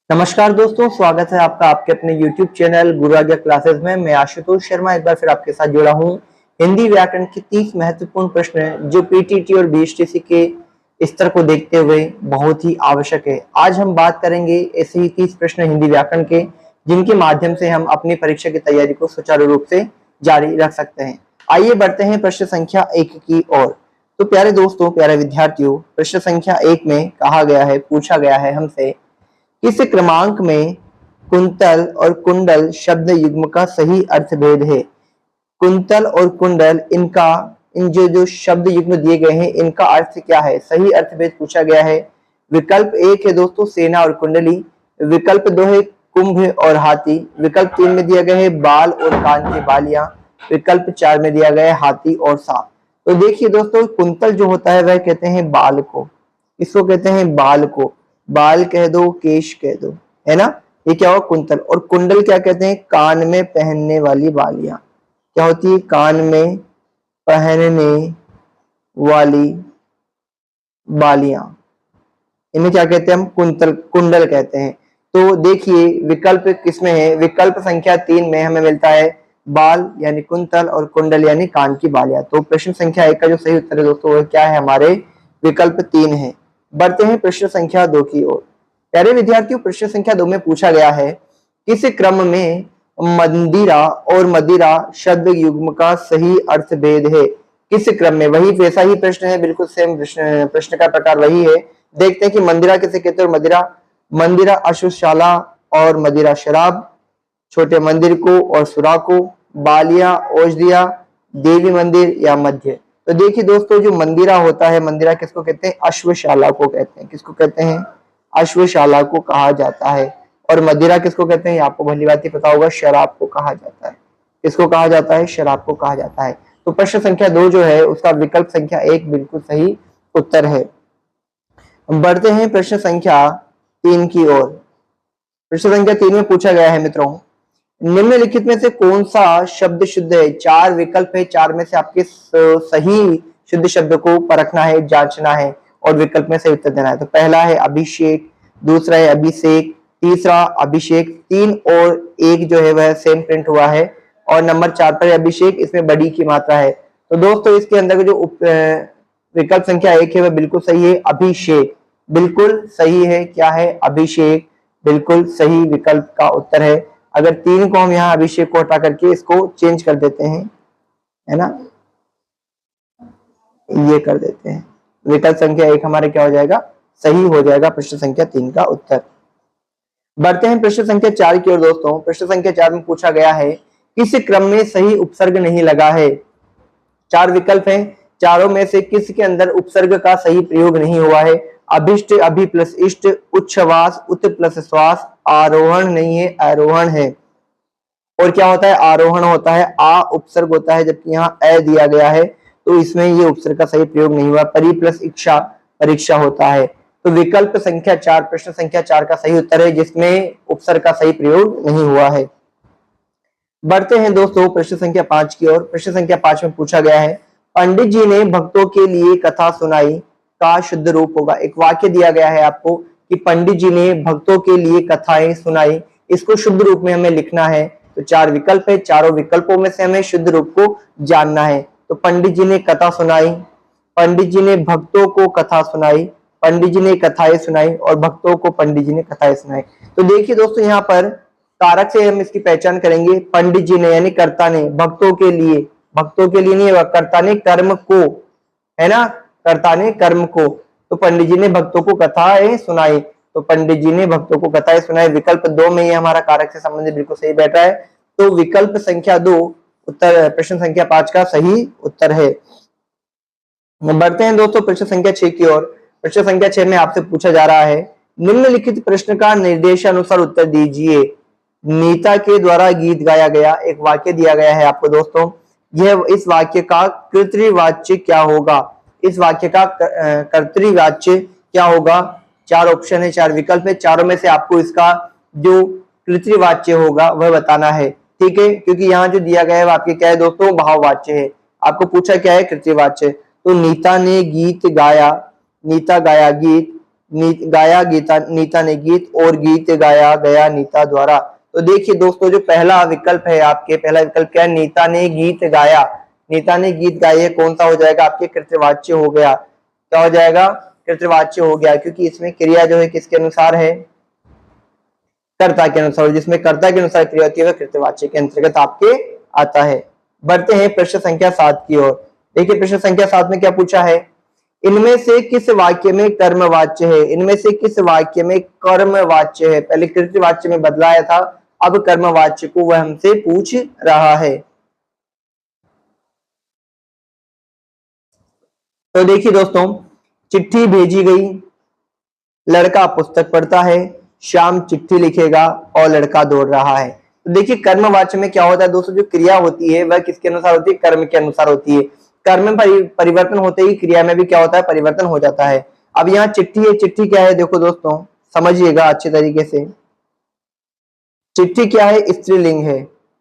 नमस्कार दोस्तों, स्वागत है आपका आपके अपने YouTube चैनल गुरु आज्ञा क्लासेस में। मैं आशुतोष शर्मा एक बार फिर आपके साथ जुड़ा हूँ। हिंदी व्याकरण के 30 महत्वपूर्ण प्रश्न जो पीटीटी और बीएचटीसी के स्तर को देखते हुए बहुत ही आवश्यक है। आज हम बात करेंगे ऐसे ही 30 प्रश्न हिंदी व्याकरण के, जिनके माध्यम से हम अपनी परीक्षा की तैयारी को सुचारू रूप से जारी रख सकते हैं। आइए बढ़ते हैं प्रश्न संख्या 1 की ओर। तो प्यारे दोस्तों, प्यारे विद्यार्थियों, प्रश्न संख्या 1 में कहा गया है, पूछा गया है हमसे, किस क्रमांक में कुंतल और कुंडल शब्द युग्म का सही अर्थभेद है। कुंतल और कुंडल, इन जो शब्द युग्म दिए गए हैं, इनका अर्थ क्या है, सही अर्थभेद पूछा गया है। विकल्प 1 है दोस्तों सेना और कुंडली, विकल्प 2 है कुंभ और हाथी, विकल्प 3 में दिया गया है बाल और कान की बालियां, विकल्प 4 में दिया गया है हाथी और सांप। तो देखिए दोस्तों, कुंतल जो होता है वह कहते हैं बाल को, इसको कहते हैं बाल को, बाल कह दो, केश कह दो, है ना। ये क्या हुआ कुंतल। और कुंडल क्या कहते हैं, कान में पहनने वाली बालियां। क्या होती है, कान में पहनने वाली बालियां, इन्हें क्या कहते हैं हम, कुंडल कहते हैं। तो देखिए विकल्प किसमें है, विकल्प संख्या 3 में हमें मिलता है बाल यानी कुंतल और कुंडल यानी कान की बालियां। तो प्रश्न संख्या 1 का जो सही उत्तर है दोस्तों वह क्या है, हमारे विकल्प 3 है। बढ़ते हैं प्रश्न संख्या 2 की ओर। प्यारे विद्यार्थियों, प्रश्न संख्या 2 में पूछा गया है, किस क्रम में मंदिरा और मदिरा शब्द युग्म का सही अर्थभेद है। किस क्रम में, वही वैसा ही प्रश्न है, बिल्कुल सेम प्रश्न का प्रकार वही है। देखते हैं कि मंदिरा किसे कहते हैं। मदिरा, मंदिरा अश्वशाला और मदिरा शराब, छोटे मंदिर को और सुरा को, बालिया औषधिया, देवी मंदिर या मध्य। तो देखिए दोस्तों, जो मंदिरा होता है, मंदिरा किसको कहते हैं, अश्वशाला को कहते हैं। किसको कहते हैं, अश्वशाला को कहा जाता है। और मदिरा किसको कहते हैं, आपको भली बात ही पता होगा, शराब को कहा जाता है। किसको कहा जाता है, शराब को कहा जाता है। तो प्रश्न संख्या 2 जो है उसका विकल्प संख्या 1 बिल्कुल सही उत्तर है। बढ़ते हैं प्रश्न संख्या 3 की ओर। प्रश्न संख्या 3 में पूछा गया है मित्रों, निम्नलिखित में से कौन सा शब्द शुद्ध है। 4 विकल्प है, 4 में से आपके सही शुद्ध शब्द को परखना है, जांचना है और विकल्प में सही उत्तर देना है। तो पहला है अभिषेक, दूसरा है अभिषेक, तीसरा अभिषेक, 3 और 1 जो है वह सेम प्रिंट हुआ है और नंबर 4 पर अभिषेक, इसमें बड़ी की मात्रा है। तो दोस्तों इसके अंदर जो विकल्प संख्या 1 है वह बिल्कुल सही है, अभिषेक बिल्कुल सही है। क्या है, अभिषेक बिल्कुल सही विकल्प का उत्तर है। अगर 3 को हम यहाँ अभिषेक को हटा करके इसको चेंज कर देते हैं, है ना, ये कर देते हैं, विकल्प संख्या 1 हमारे क्या हो जाएगा, सही हो जाएगा प्रश्न संख्या 3 का उत्तर। बढ़ते हैं प्रश्न संख्या 4 की ओर दोस्तों। प्रश्न संख्या 4 में पूछा गया है, किस क्रम में सही उपसर्ग नहीं लगा है। 4 विकल्प हैं, चारों में से किस के अंदर उपसर्ग का सही प्रयोग नहीं हुआ है। अभिष्ट, अभि प्लस इष्ट, उच्छ्वास, उत प्लस श्वास, आरोहण नहीं है, आरोहण है। और क्या होता है, आरोहण होता है, आ उपसर्ग होता है, जबकि यहाँ अ दिया गया है तो इसमें ये उपसर्ग का सही प्रयोग नहीं हुआ। परि प्लस इच्छा, परीक्षा होता है। तो विकल्प संख्या 4 प्रश्न संख्या 4 का सही उत्तर है, जिसमें उपसर्ग का सही प्रयोग नहीं हुआ है। बढ़ते हैं दोस्तों प्रश्न संख्या 5 की ओर। प्रश्न संख्या 5 में पूछा गया है, पंडित जी ने भक्तों के लिए कथा सुनाई का शुद्ध रूप होगा। एक वाक्य दिया गया है आपको कि पंडित जी ने भक्तों के लिए कथाएं सुनाई, इसको शुद्ध रूप में हमें लिखना है। तो 4 विकल्प है, चारों विकल्पों में से हमें शुद्ध रूप को जानना है। तो पंडित जी ने कथा सुनाई, पंडित जी ने भक्तों को कथा सुनाई, पंडित जी ने कथाएं सुनाई और भक्तों को पंडित जी ने कथाएं सुनाई। तो देखिए दोस्तों, यहाँ पर कारक से हम इसकी पहचान करेंगे। पंडित जी ने यानी कर्ता ने, भक्तों के लिए, भक्तों के लिए नहीं, कर्ता ने कर्म को, है ना, कर्ता ने कर्म को। तो पंडित जी ने भक्तों को कथाएं सुनाई, तो पंडित जी ने भक्तों को कथाएं सुनाई। विकल्प 2 में ये हमारा कारक से संबंधित बिल्कुल सही बैठ रहा है। तो विकल्प संख्या 2 उत्तर प्रश्न संख्या 5 का सही उत्तर है। बढ़ते हैं दोस्तों प्रश्न संख्या 6 की ओर। प्रश्न संख्या 6 में आपसे पूछा जा रहा है, निम्नलिखित प्रश्न का निर्देशानुसार उत्तर दीजिए। नीता के द्वारा गीत गाया गया, एक वाक्य दिया गया है आपको दोस्तों, यह इस वाक्य का कर्तृवाच्य क्या होगा। इस वाक्य का कर्तृवाच्य क्या होगा। 4 ऑप्शन है, 4 विकल्प है, चारों में से आपको इसका जो कर्तृवाच्य होगा वह बताना है। ठीक है, क्योंकि यहाँ जो दिया गया है आपके क्या है दोस्तों, भाववाच्य है। आपको पूछा क्या है, कर्तृवाच्य। तो नीता ने गीत गाया, नीता गाया गीत, गाया गीता नीता ने गीत, और गीत गाया गया नीता द्वारा। तो देखिए दोस्तों, जो पहला विकल्प है आपके, पहला विकल्प क्या है, नीता ने गीत गाया। नीता ने गीत गाए, कौन सा हो जाएगा आपके, कृतवाच्य हो गया। क्या हो जाएगा, कृतवाच्य हो गया, क्योंकि इसमें क्रिया जो है किसके अनुसार है, कर्ता के अनुसार। जिसमें कर्ता के अनुसार क्रिया होती है वह कृतवाच्य के अंतर्गत आपके आता है। बढ़ते हैं प्रश्न संख्या 7 की ओर। देखिए प्रश्न संख्या 7 में क्या पूछा है, इनमें से किस वाक्य में कर्मवाच्य है, इनमें से किस वाक्य में कर्मवाच्य है। पहले कृतवाच्य में बदलाया था, अब कर्मवाच्य को वह हमसे पूछ रहा है। तो देखिए दोस्तों, चिट्ठी भेजी गई, लड़का पुस्तक पढ़ता है, श्याम चिट्ठी लिखेगा और लड़का दौड़ रहा है। तो देखिए कर्मवाच्य में क्या होता है दोस्तों, जो क्रिया होती है वह किसके अनुसार होती है, कर्म के अनुसार होती है। कर्म में परिवर्तन होते ही क्रिया में भी क्या होता है, परिवर्तन हो जाता है। अब यहाँ चिट्ठी है, चिट्ठी क्या है, देखो दोस्तों समझिएगा अच्छे तरीके से। चिट्ठी क्या है, स्त्रीलिंग है।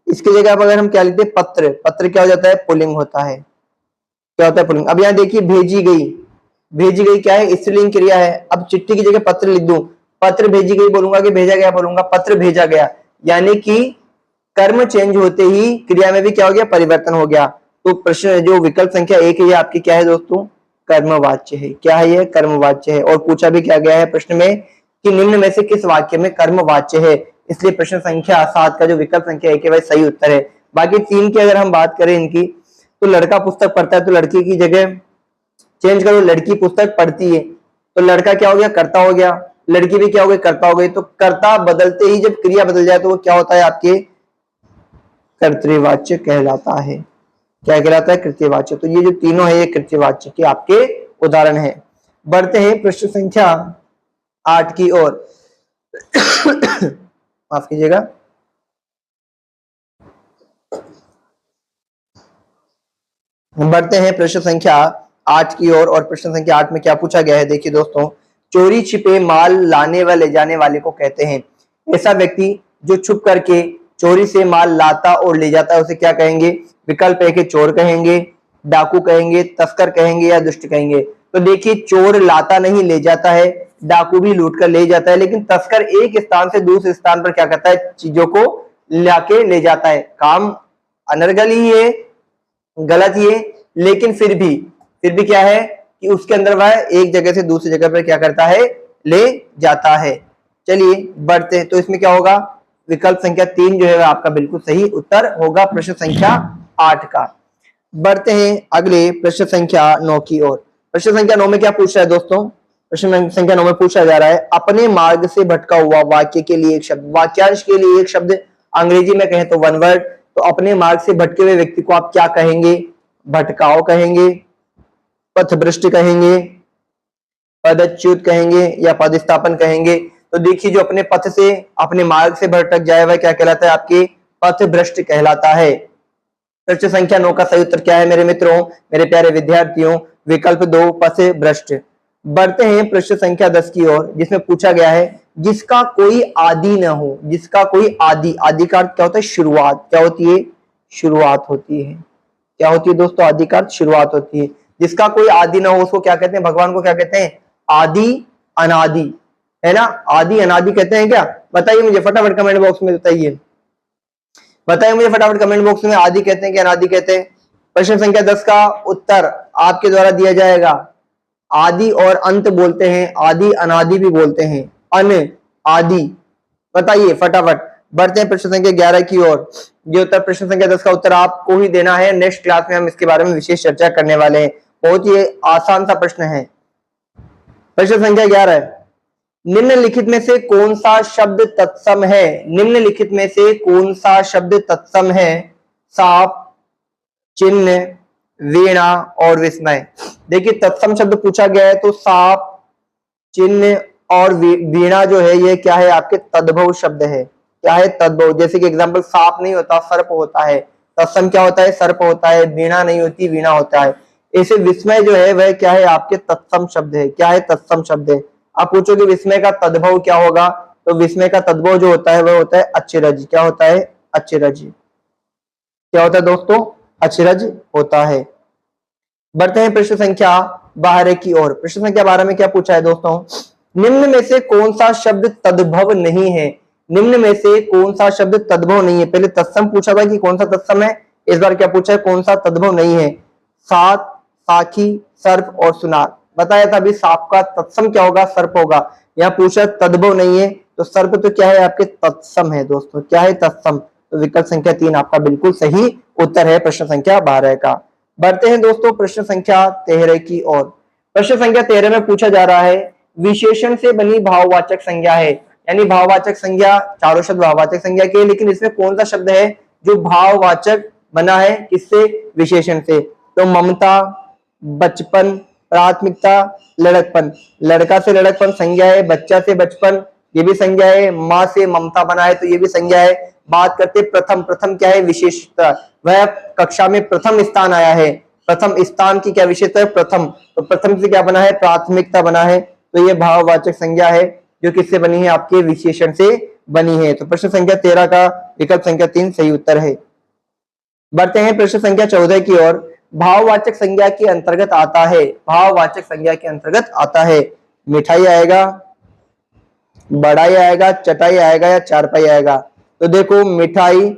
इसकी जगह अब अगर हम क्या लिखते हैं, पत्र, पत्र क्या हो जाता है, पुल्लिंग होता है। क्या होता है, पुल्लिंग। अब यहाँ देखिए भेजी गई, भेजी गई क्या है, स्त्रीलिंग क्रिया है। अब चिट्ठी की जगह पत्र लिख दूं, पत्र भेजी गई बोलूंगा कि भेजा गया बोलूंगा, पत्र भेजा गया। यानी कि कर्म चेंज होते ही क्रिया में भी क्या हो गया, परिवर्तन हो गया। तो प्रश्न जो विकल्प संख्या 1 है ये आपकी क्या है दोस्तों, कर्मवाच्य है। क्या है ये, कर्मवाच्य है। और पूछा भी क्या गया है प्रश्न में कि निम्न में से किस वाक्य में कर्मवाच्य है, इसलिए प्रश्न संख्या 7 का जो विकल्प संख्या 1 है वह सही उत्तर है। बाकी 3 की अगर हम बात करें इनकी, तो लड़का पुस्तक पढ़ता है, तो लड़की की जगह चेंज करो, लड़की पुस्तक पढ़ती है, तो लड़का क्या हो गया, कर्ता हो गया। लड़की भी क्या हो गई, कर्ता हो गई। तो कर्ता बदलते ही जब क्रिया बदल जाए तो वो क्या होता है, आपके कर्तृवाच्य कहलाता है। क्या कहलाता है, कृत्यवाच्य। तो ये जो तीनों है ये कृत्यवाच्य के आपके उदाहरण है। बढ़ते हैं प्रश्न संख्या 8 की ओर। माफ कीजिएगा। बढ़ते हैं प्रश्न संख्या 8 की ओर। और प्रश्न संख्या 8 में क्या पूछा गया है, देखिए दोस्तों, चोरी छिपे माल लाने व ले जाने वाले को कहते हैं। ऐसा व्यक्ति जो छुप करके चोरी से माल लाता और ले जाता है उसे क्या कहेंगे। विकल्प है कि चोर कहेंगे, डाकू कहेंगे, तस्कर कहेंगे या दुष्ट कहेंगे। तो देखिए चोर लाता नहीं, ले जाता है। डाकू भी लूट कर ले जाता है, लेकिन तस्कर एक स्थान से दूसरे स्थान पर क्या करता है, चीजों को लाके ले जाता है। काम अनर्गल ही है, गलत ही है, लेकिन फिर भी क्या है कि उसके अंदर वह एक जगह से दूसरी जगह पर क्या करता है, ले जाता है। चलिए बढ़ते हैं। तो इसमें क्या होगा, विकल्प संख्या 3 जो है वह आपका बिल्कुल सही उत्तर होगा प्रश्न संख्या 8 का। बढ़ते हैं अगले प्रश्न संख्या 9 की ओर। प्रश्न संख्या 9 में क्या पूछ रहा है दोस्तों, प्रश्न संख्या 9 में पूछा जा रहा है, अपने मार्ग से भटका हुआ वाक्य के लिए एक शब्द, वाक्यांश के लिए एक शब्द, अंग्रेजी में कहें तो वन वर्ड। तो अपने मार्ग से भटके हुए व्यक्ति को आप क्या कहेंगे, भटकाओ कहेंगे, पथभ्रष्ट कहेंगे, पदच्युत कहेंगे या पदस्थापन कहेंगे। तो देखिए जो अपने पथ से, अपने मार्ग से भटक जाए वह क्या कहलाता है, आपके पथभ्रष्ट कहलाता है। प्रश्न संख्या 9 का सही उत्तर क्या है मेरे मित्रों, मेरे प्यारे विद्यार्थियों, विकल्प 2 पथभ्रष्ट। बढ़ते हैं प्रश्न संख्या 10 की ओर, जिसमें पूछा गया है, जिसका कोई आदि न हो, जिसका कोई आदि, आदि का अर्थ क्या होता है, शुरुआत। क्या होती है, शुरुआत होती है। क्या होती है दोस्तों, आदि का अर्थ शुरुआत होती है। जिसका कोई आदि ना हो उसको क्या कहते हैं, भगवान को क्या कहते हैं, आदि अनादि, है ना, आदि अनादि कहते हैं क्या। बताइए मुझे फटाफट कमेंट बॉक्स में, बताइए मुझे फटाफट कमेंट बॉक्स में, आदि कहते हैं कि अनादि कहते हैं। प्रश्न संख्या 10 का उत्तर आपके द्वारा दिया जाएगा। आदि और अंत बोलते हैं, आदि अनादि भी बोलते हैं, अन आदि। बताइए फटाफट। बढ़ते हैं प्रश्न संख्या 11 की ओर। ये उत्तर, प्रश्न संख्या 10 का उत्तर आपको ही देना है। नेक्स्ट क्लास में हम इसके बारे में विशेष चर्चा करने वाले हैं। बहुत ही आसान सा प्रश्न है। प्रश्न संख्या 11, निम्नलिखित में से कौन सा शब्द तत्सम है, निम्नलिखित में से कौन सा शब्द तत्सम है, सांप, चिन्ह, वीणा और विस्मय। देखिए तत्सम शब्द पूछा गया है, तो सांप, चिन्ह और वीणा जो है ये क्या है, आपके तद्भव शब्द है। क्या है, तद्भव। जैसे कि एग्जांपल, सांप नहीं होता, सर्प होता है। तत्सम क्या होता है, सर्प होता है। वीणा नहीं होती, वीणा होता है। ऐसे विस्मय जो है वह क्या है, आपके तत्सम शब्द है। क्या है, तत्सम शब्द है। आप पूछोगे विस्मय का तद्भव क्या होगा, तो विस्मय का तद्भव जो होता है वह होता है अचरज। क्या होता है, अचरज। क्या होता है दोस्तों, अचरज होता है। बढ़ते हैं प्रश्न संख्या 12 की ओर। प्रश्न संख्या 12 में क्या पूछा है दोस्तों, निम्न में से कौन सा शब्द तद्भव नहीं है? निम्न में से कौन सा शब्द तद्भव नहीं है? पहले तत्सम पूछा था कि कौन सा तत्सम है, इस बार क्या पूछा है, कौन सा तद्भव नहीं है? सात, साखी, सर्प और सुनार। बताया था अभी सांप का तत्सम क्या होगा, सर्प होगा। यहाँ पूछा तद्भव नहीं है, तो सर्प तो क्या है आपके, तत्सम है दोस्तों, क्या है, तत्सम। तो विकल्प संख्या 3 आपका बिल्कुल सही उत्तर है प्रश्न संख्या 12 का। बढ़ते हैं दोस्तों प्रश्न संख्या 13 की ओर। प्रश्न संख्या 13 में पूछा जा रहा है, विशेषण से बनी भाववाचक संज्ञा है, यानी भाववाचक संज्ञा, चारों शब्द भाववाचक संज्ञा के, लेकिन इसमें कौन सा शब्द है जो भाववाचक बना है, किससे, विशेषण से? तो ममता, बचपन, प्राथमिकता, लड़कपन। लड़का से लड़कपन संज्ञा है, बच्चा से बचपन ये भी संज्ञा है, माँ से ममता बना है तो ये भी संज्ञा है। बात करते प्रथम, प्रथम क्या है, विशेषता, वह कक्षा में प्रथम स्थान आया है, प्रथम स्थान की क्या विशेषता है, प्रथम, तो प्रथम से क्या बना है, प्राथमिकता बना है, तो ये भाववाचक संज्ञा है जो किससे बनी है, आपके विशेषण से बनी है। तो प्रश्न संख्या 13 का विकल्प संख्या 3 सही उत्तर है। बढ़ते हैं प्रश्न संख्या 14 की ओर। भाववाचक संज्ञा के अंतर्गत आता है, भाववाचक संज्ञा के अंतर्गत आता है, मिठाई आएगा, बढ़ाई आएगा, चटाई आएगा या चारपाई आएगा? तो देखो मिठाई,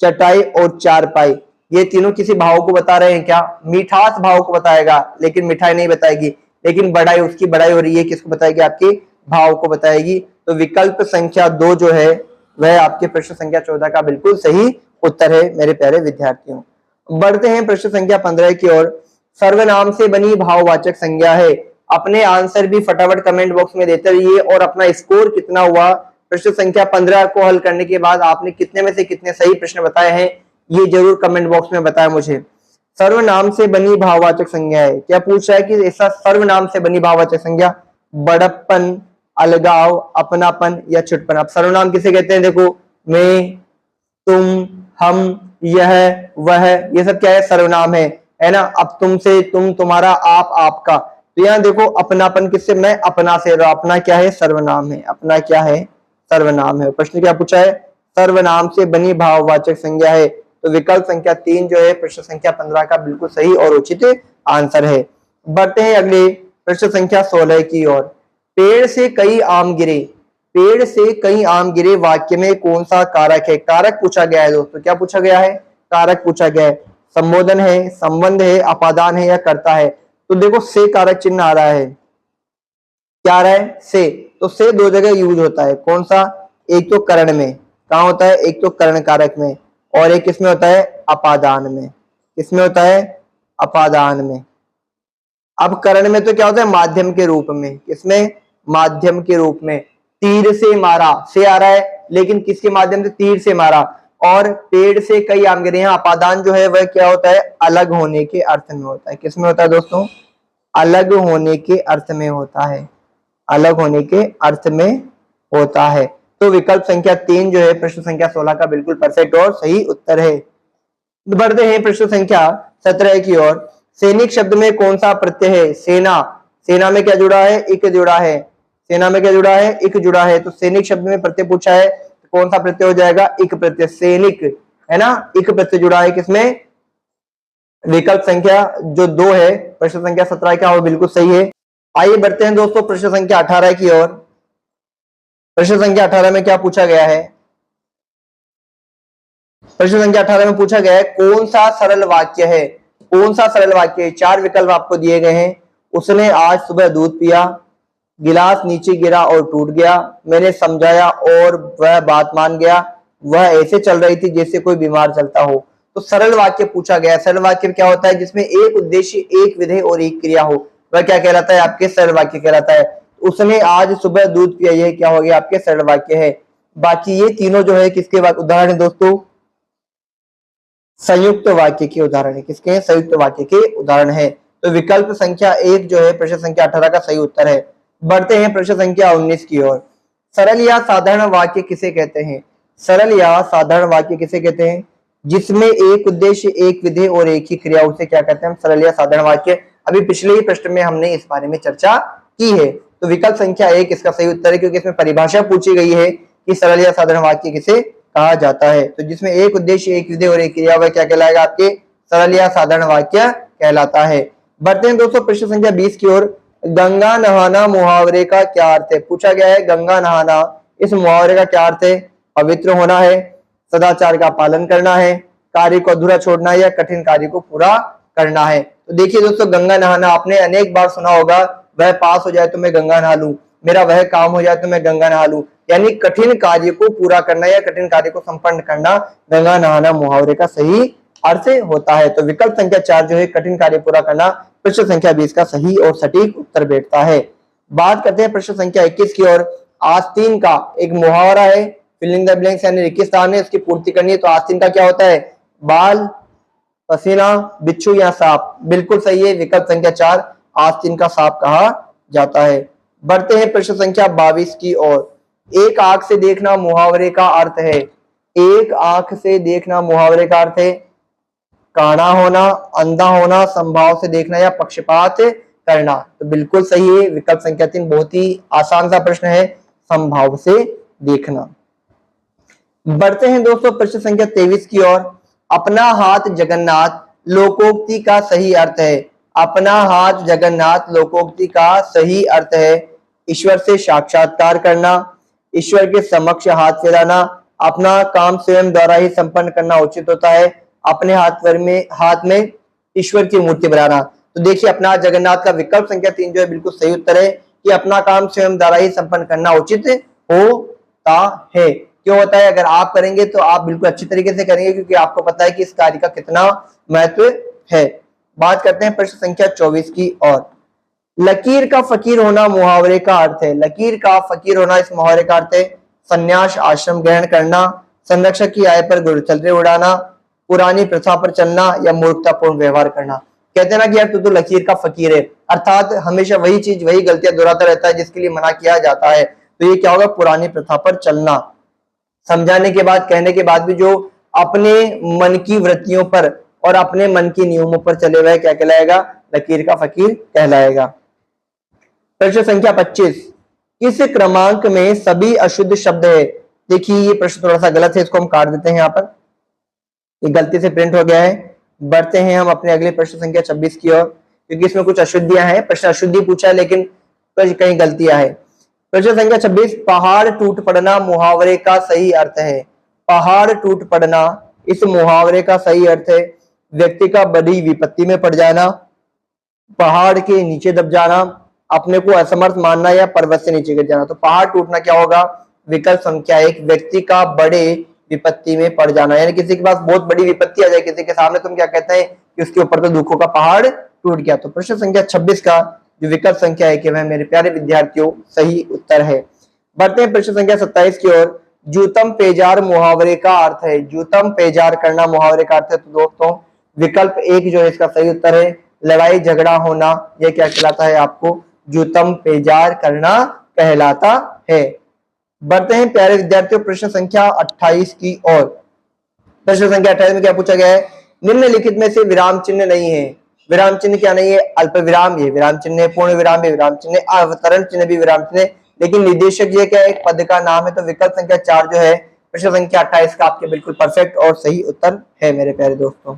चटाई और चारपाई ये तीनों किसी भाव को बता रहे हैं क्या, मिठास भाव को बताएगा, लेकिन मिठाई नहीं बताएगी। लेकिन बढ़ाई, उसकी बढ़ाई हो रही है, किसको बताएगी, आपके भाव को बताएगी। तो विकल्प संख्या 2 जो है वह आपके प्रश्न संख्या 14 का बिल्कुल सही उत्तर है मेरे प्यारे विद्यार्थियों। बढ़ते हैं प्रश्न संख्या 15 की ओर। सर्वनाम से बनी भाववाचक संज्ञा है। अपने आंसर भी फटाफट कमेंट बॉक्स में देते रहिए और अपना स्कोर कितना हुआ प्रश्न संख्या 15 को हल करने के बाद आपने कितने में से कितने सही प्रश्न बताए हैं ये जरूर कमेंट बॉक्स में बताएं मुझे। सर्वनाम से बनी भाववाचक संज्ञा है, क्या पूछ रहा है कि ऐसा सर्वनाम से बनी भाववाचक संज्ञा, बड़प्पन, अलगाव, अपनापन या छुटपन। अब सर्वनाम किसे कहते हैं, देखो मैं, तुम, हम, यह, वह, ये सब क्या है, सर्वनाम है ना। अब तुमसे, तुम, तुम्हारा, आप, आपका। तो यहाँ देखो अपनापन किससे, मैं अपना से, अपना क्या है, सर्वनाम है, अपना क्या है, सर्वनाम है। प्रश्न क्या पूछा है, सर्वनाम से बनी भाववाचक संज्ञा है। तो विकल्प संख्या 3 जो है प्रश्न संख्या 15 का बिल्कुल सही और उचित आंसर है। बढ़ते हैं अगले प्रश्न संख्या 16 की ओर। पेड़ से कई आम गिरे, पेड़ से कई आम गिरे वाक्य में कौन सा कारक है? कारक पूछा गया है दोस्तों, क्या पूछा गया है, कारक पूछा गया है। संबोधन है, संबंध है, अपादान है या कर्ता है? तो देखो से कारक चिन्ह आ रहा है, क्या आ रहा है, से। तो से दो जगह यूज होता है, कौन सा, एक तो करण में, कहाँ होता है, एक तो कर्ण कारक में, और एक किसमें होता है, अपादान में। किसमें होता है, अपादान में। अब करण में तो क्या होता है, माध्यम के रूप में, किसमें, माध्यम के रूप में। तीर से मारा, से आ रहा है, लेकिन किसके माध्यम से, तीर से मारा। और पेड़ से कई आम गिरे, यहाँ अपादान जो है वह क्या होता है, अलग होने के अर्थ में होता है। किसमें होता है दोस्तों, अलग होने के अर्थ में होता है, अलग होने के अर्थ में होता है। तो विकल्प संख्या 3 जो है प्रश्न संख्या 16 का बिल्कुल परफेक्ट और सही उत्तर है। बढ़ते हैं प्रश्न संख्या 17 की ओर। सैनिक शब्द में कौन सा प्रत्यय है, सेना, सेना में क्या जुड़ा है, इक जुड़ा है, सेना में क्या जुड़ा है, इक जुड़ा है। तो सैनिक शब्द में प्रत्यय पूछा है तो कौन सा प्रत्यय हो जाएगा, इक प्रत्यय, सैनिक है ना, इक प्रत्यय जुड़ा है किसमें, विकल्प संख्या जो 2 है प्रश्न संख्या 17 का वो बिल्कुल सही है। आइए बढ़ते हैं दोस्तों प्रश्न संख्या 18 की ओर। प्रश्न संख्या 18 में क्या पूछा गया है, प्रश्न संख्या 18 में पूछा गया है कौन सा सरल वाक्य है, कौन सा सरल वाक्य है। 4 विकल्प आपको दिए गए हैं। उसने आज सुबह दूध पिया, गिलास नीचे गिरा और टूट गया, मैंने समझाया और वह बात मान गया, वह ऐसे चल रही थी जैसे कोई बीमार चलता हो। तो सरल वाक्य पूछा गया। सरल वाक्य क्या होता है, जिसमें एक उद्देश्य, एक विधेय और एक क्रिया हो, वह क्या कहलाता है, आपके सरल वाक्य कहलाता है। उसने आज सुबह दूध पिया, यह क्या हो गया, आपके सरल वाक्य है। बाकी ये तीनों जो है किसके उदाहरण है दोस्तों, संयुक्त वाक्य के उदाहरण है। किसके हैं, संयुक्त वाक्य के उदाहरण है। तो विकल्प संख्या 1 जो है प्रश्न संख्या 18 का सही उत्तर है। बढ़ते हैं प्रश्न संख्या 19 की ओर। सरल या साधारण वाक्य किसे कहते हैं, सरल या साधारण वाक्य किसे कहते हैं, जिसमें एक उद्देश्य, एक विधेय और एक ही क्रिया, उसे क्या कहते हैं, सरल या साधारण वाक्य। अभी पिछले ही प्रश्न में हमने इस बारे में चर्चा की है। तो विकल्प संख्या 1 इसका सही उत्तर है, क्योंकि इसमें परिभाषा पूछी गई है कि सरल या साधारण वाक्य किसे कहा जाता है। तो जिसमें एक उद्देश्य, एक विधेय और एक क्रिया, वह क्या कहलाएगा, आपके सरल या साधारण वाक्य कहलाता है। बढ़ते हैं दोस्तों प्रश्न संख्या 20 की ओर। गंगा नहाना मुहावरे का क्या अर्थ है? पूछा गया है गंगा नहाना, इस मुहावरे का क्या अर्थ है? पवित्र होना है, सदाचार का पालन करना है, कार्य को अधूरा छोड़ना है, या कठिन कार्य को पूरा करना है। तो देखिए दोस्तों, गंगा नहाना आपने अनेक बार सुना होगा, वह पास हो जाए तो मैं गंगा नहा लूं, मेरा वह काम हो जाए तो मैं गंगा नहा लूं, यानी कठिन कार्य को पूरा करना या कठिन कार्य को संपन्न करना गंगा नहाना मुहावरे का सही अर्थ होता है। तो विकल्प संख्या 4 जो है कठिन कार्य पूरा करना, प्रश्न संख्या 20 का सही और सटीक उत्तर बैठता है। बात करते हैं प्रश्न संख्या 21 की ओर। आस्तीन का एक मुहावरा है, फिलिंग द ब्लैंक्स यानी रिक्त स्थान है, उसकी पूर्ति करनी है। तो आस्तीन का क्या होता है? बाल, पसीना, बिच्छू या सांप? बिल्कुल सही है, विकल्प संख्या 4 आस्तीन का सांप कहा जाता है। बढ़ते हैं प्रश्न संख्या 22 की ओर। एक आंख से देखना मुहावरे का अर्थ है। एक आंख से देखना मुहावरे का अर्थ है काना होना, अंधा होना, संभाव से देखना, या पक्षपात करना। तो बिल्कुल सही है, विकल्प संख्या 3 बहुत ही आसान सा प्रश्न है, संभाव से देखना। बढ़ते हैं दोस्तों प्रश्न संख्या 23 की ओर। अपना हाथ जगन्नाथ लोकोक्ति का सही अर्थ है। अपना हाथ जगन्नाथ लोकोक्ति का सही अर्थ है ईश्वर से साक्षात्कार करना, ईश्वर के समक्ष हाथ फैलाना, अपना काम स्वयं द्वारा ही संपन्न करना उचित होता है, अपने हाथ में ईश्वर की मूर्ति बनाना। तो देखिए, अपना जगन्नाथ का विकल्प संख्या 3 जो है बिल्कुल सही उत्तर है कि अपना काम स्वयं द्वारा ही संपन्न करना उचित होता है। क्यों होता है? अगर आप करेंगे तो आप बिल्कुल अच्छी तरीके से करेंगे, क्योंकि आपको पता है कि इस कार्य का कितना महत्व है। बात करते हैं प्रश्न संख्या 24 की ओर। लकीर का फकीर होना मुहावरे का अर्थ है। लकीर का फकीर होना इस मुहावरे का अर्थ है संन्यास आश्रम ग्रहण करना, संरक्षक की आय पर गुरुचल्रे उड़ाना, पुरानी प्रथा पर चलना, या मूर्खतापूर्ण व्यवहार करना। कहते हैं ना कि यार तू तो लकीर का फकीर है, अर्थात हमेशा वही चीज वही गलतियां दोहराता रहता है जिसके लिए मना किया जाता है। तो ये क्या होगा? पुरानी प्रथा पर चलना। समझाने के बाद, कहने के बाद भी जो अपने मन की वृत्तियों पर और अपने मन के नियमों पर चले हुए क्या कहलाएगा? लकीर का फकीर कहलाएगा। प्रश्न संख्या 25। किस क्रमांक में सभी अशुद्ध शब्द है? देखिए, ये प्रश्न थोड़ा सा गलत है, इसको हम काट देते हैं। यहाँ पर ये गलती से प्रिंट हो गया है। बढ़ते हैं हम अपने अगले प्रश्न संख्या 26 की ओर, क्योंकि इसमें कुछ अशुद्धियां हैं। प्रश्न अशुद्धि पूछा है लेकिन कहीं गलतियां हैं। प्रश्न संख्या 26। पहाड़ टूट पड़ना मुहावरे का सही अर्थ है। पहाड़ टूट पड़ना इस मुहावरे का सही अर्थ है व्यक्ति का बड़ी विपत्ति में पड़ जाना, पहाड़ के नीचे दब जाना, अपने को असमर्थ मानना, या पर्वत से नीचे गिर जाना। तो पहाड़ टूटना क्या होगा? विकल्प संख्या 1 व्यक्ति का बड़े विपत्ति में पड़ जाना, यानी किसी के पास बहुत बड़ी विपत्ति आ जाए किसी के सामने, तुम क्या कहते हैं कि उसके ऊपर तो दुखों का पहाड़ टूट गया। तो प्रश्न संख्या 26 का जो विकल्प संख्या है कि वह मेरे प्यारे विद्यार्थियों सही उत्तर है। बढ़ते हैं प्रश्न संख्या 27 की ओर। जूतम पेजार मुहावरे का अर्थ है। जूतम पेजार करना मुहावरे का अर्थ है। तो दोस्तों विकल्प 1 जो है इसका सही उत्तर है लड़ाई झगड़ा होना। यह क्या कहलाता है? आपको जूतम पेजार करना कहलाता है। बढ़ते हैं प्यारे विद्यार्थियों प्रश्न संख्या 28 की ओर। प्रश्न संख्या 28 में क्या पूछा गया है? निम्नलिखित में से विराम चिन्ह नहीं है। विराम चिन्ह क्या नहीं है? अल्प विराम ये विराम चिन्ह है, पूर्ण विराम ये विराम चिन्ह है, अवतरण चिन्ह भी विराम चिन्ह है, लेकिन निर्देशक ये क्या है? एक पद का नाम है। तो विकल्प संख्या 4 जो है प्रश्न संख्या 28 का आपके बिल्कुल परफेक्ट और सही उत्तर है मेरे प्यारे दोस्तों।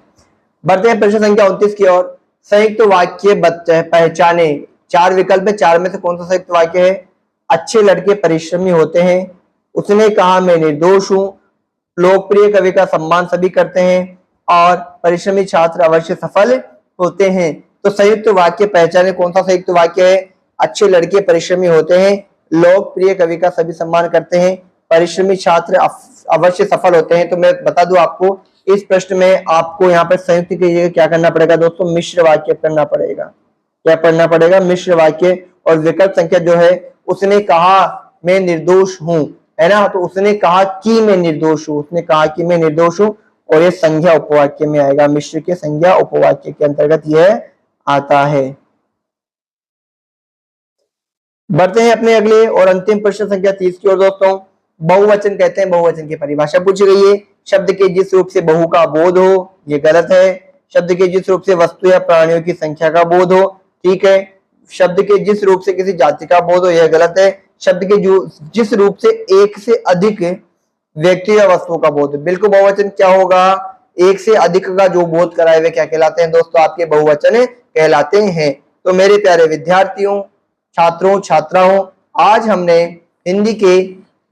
बढ़ते हैं प्रश्न संख्या 29 की ओर। संयुक्त वाक्य पहचाने। 4 विकल्प है, 4 में से कौन सा संयुक्त वाक्य है? अच्छे लड़के परिश्रमी होते हैं, उसने कहा मैं निर्दोष हूं, लोकप्रिय कवि का सम्मान सभी करते हैं, और परिश्रमी छात्र अवश्य सफल होते हैं। तो संयुक्त वाक्य पहचाने कौन सा संयुक्त वाक्य है? अच्छे लड़के परिश्रमी होते हैं, लोकप्रिय कवि का सभी सम्मान करते हैं, परिश्रमी छात्र अवश्य सफल होते हैं। तो मैं बता दूं आपको, इस प्रश्न में आपको यहाँ पर संयुक्त की जगह क्या करना पड़ेगा दोस्तों? मिश्र वाक्य करना पड़ेगा। क्या पढ़ना पड़ेगा? मिश्र वाक्य। और विकल्प संख्या जो है उसने कहा मैं निर्दोष हूं, है ना? तो उसने कहा कि मैं निर्दोष हूं, उसने कहा कि मैं निर्दोष हूं, और ये संज्ञा उपवाक्य में आएगा। मिश्र के संज्ञा उपवाक्य के अंतर्गत यह आता है। बढ़ते हैं अपने अगले और अंतिम प्रश्न संख्या 30 की ओर दोस्तों। बहुवचन कहते हैं, बहुवचन की परिभाषा पूछी गई है। शब्द के जिस रूप से बहु का बोध हो, ये गलत है। शब्द के जिस रूप से वस्तु या प्राणियों की संख्या का बोध हो, ठीक है। शब्द के जिस रूप से किसी जाति का बोध हो, यह गलत है। शब्द के जिस रूप से एक से अधिक व्यक्ति या वस्तुओं का बोध, बिल्कुल बहुवचन क्या होगा? एक से अधिक का जो बोध कराए हुए क्या कहलाते हैं दोस्तों? आपके बहुवचन कहलाते हैं। तो मेरे प्यारे विद्यार्थियों, छात्रों छात्राओं, आज हमने हिंदी के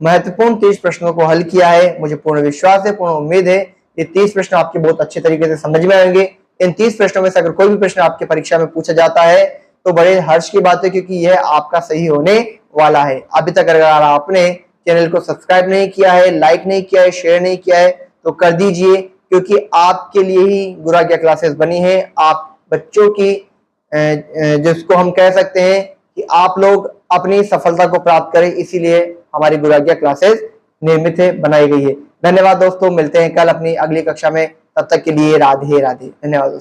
महत्वपूर्ण 30 प्रश्नों को हल किया है। मुझे पूर्ण विश्वास है, पूर्ण उम्मीद है ये 30 प्रश्न आपके बहुत अच्छे तरीके से समझ में आएंगे। इन 30 प्रश्नों में से अगर कोई भी प्रश्न आपके परीक्षा में पूछा जाता है तो बड़े हर्ष की बात है, क्योंकि यह आपका सही होने वाला है। अभी तक अगर आपने चैनल को सब्सक्राइब नहीं किया है, लाइक नहीं किया है, शेयर नहीं किया है तो कर दीजिए, क्योंकि आपके लिए ही गुराग्या क्लासेस बनी है। आप बच्चों की जिसको हम कह सकते हैं कि आप लोग अपनी सफलता को प्राप्त करें, इसीलिए हमारी गुराग्या क्लासेस निर्मित है, बनाई गई है। धन्यवाद दोस्तों, मिलते हैं कल अपनी अगली कक्षा में। तब तक के लिए राधे राधे। धन्यवाद दोस्तों।